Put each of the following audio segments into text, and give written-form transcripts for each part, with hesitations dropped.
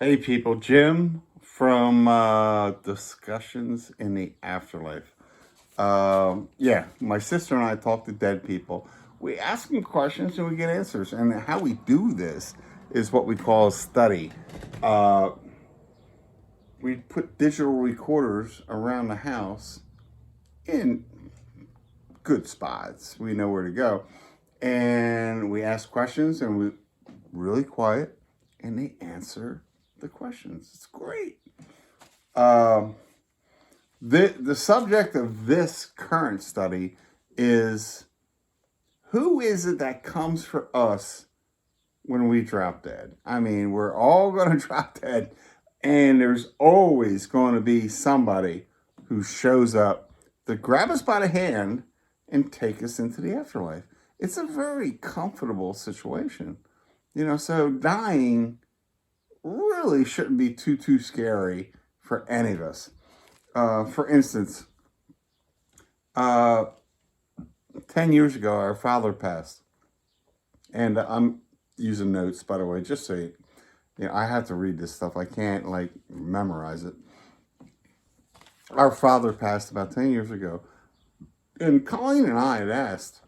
Hey people, Jim from Discussions in the Afterlife. Yeah, my sister and I talk to dead people. We ask them questions and we get answers. And how we do this is what we call a study. Uh, we put digital recorders around the house in good spots. We know where to go. And we ask questions and we really quiet and they answer the questions. It's great. Um, the subject of this current study is who is it that comes for us when we drop dead? I mean, we're all going to drop dead, and there's always going to be somebody who shows up to grab us by the hand and take us into the afterlife. It's a very comfortable situation, so dying really shouldn't be too scary for any of us. For instance, uh, 10 years ago, our father passed. And I'm using notes, by the way, just so I have to read this stuff. I can't, memorize it. Our father passed about 10 years ago. And Colleen and I had asked,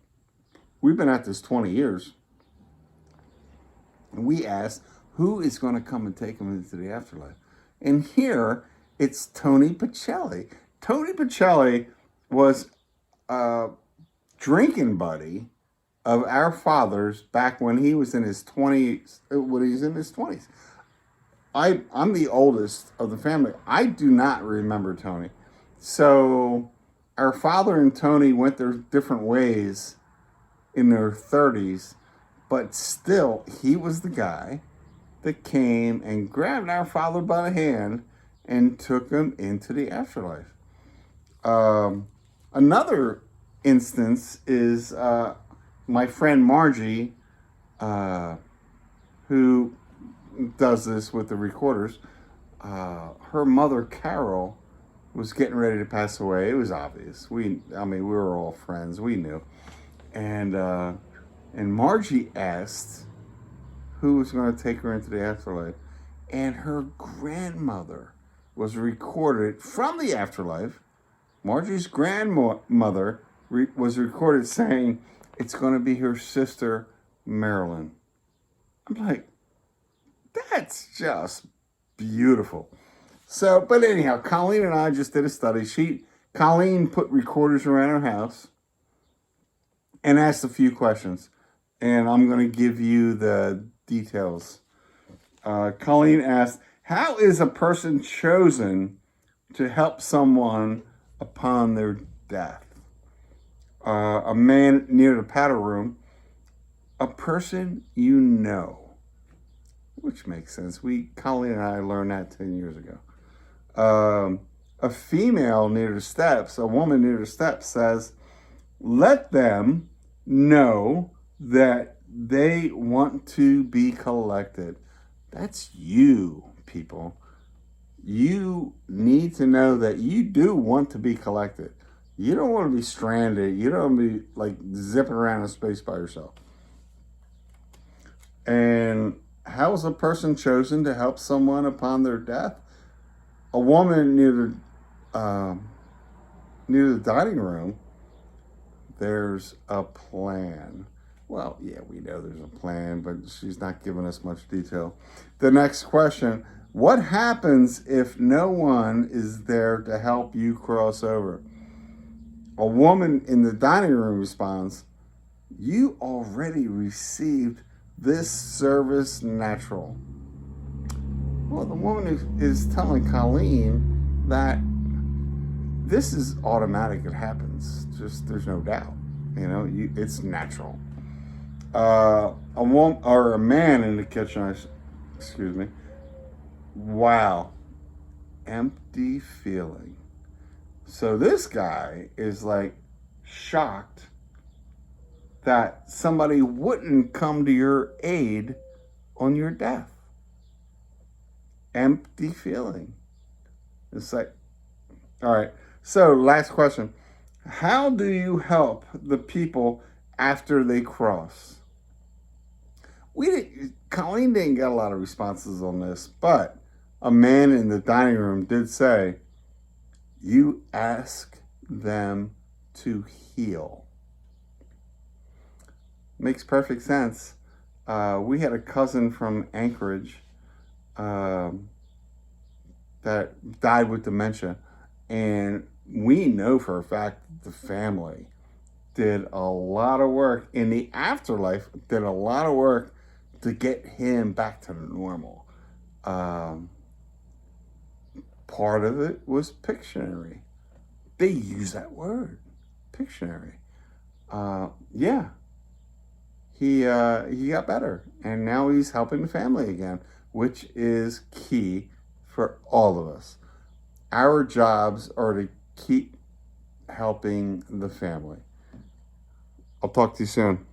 we've been at this 20 years, and we asked, who is going to come and take him into the afterlife? And here, it's Tony Pacelli. Tony Pacelli was a drinking buddy of our father's back when he was in his 20s. When he was in his 20s, I'm the oldest of the family. I do not remember Tony. So our father and Tony went their different ways in their 30s, but still, he was the guy that came and grabbed our father by the hand and took him into the afterlife. Another instance is my friend Margie, who does this with the recorders. Her mother Carol was getting ready to pass away. It was obvious. We were all friends. We knew, and Margie asked who was going to take her into the afterlife, and her grandmother was recorded from the afterlife. Margie's grandmother was recorded saying it's going to be her sister, Marilyn. I'm like, that's just beautiful. So, but anyhow, Colleen and I just did a study. Colleen put recorders around her house and asked a few questions. And I'm going to give you the details. Colleen asked, how is a person chosen to help someone upon their death? A man near the powder room, a person you know, which makes sense. Colleen and I learned that 10 years ago. A female near the steps, a woman near the steps says, let them know that they want to be collected. That's you, people. You need to know that you do want to be collected. You don't want to be stranded. You don't want to be zipping around in space by yourself. And how is a person chosen to help someone upon their death? A woman near the dining room, there's a plan. Well, yeah, we know there's a plan, but she's not giving us much detail. The next question, what happens if no one is there to help you cross over? A woman in the dining room responds, you already received this service natural. Well, the woman is telling Colleen that this is automatic. It happens. Just there's no doubt. It's natural. A woman or a man in the kitchen. Excuse me. Wow, empty feeling. So this guy is shocked that somebody wouldn't come to your aid on your death. Empty feeling. It's all right. So last question. How do you help the people after they cross? Colleen didn't get a lot of responses on this, but a man in the dining room did say, "You ask them to heal." Makes perfect sense. We had a cousin from Anchorage um, that died with dementia, and we know for a fact that the family did a lot of work in the afterlife, did a lot of work to get him back to normal. Um, Part of it was Pictionary. They use that word, Pictionary. Yeah, he got better, and now he's helping the family again, which is key for all of us. Our jobs are to keep helping the family. I'll talk to you soon.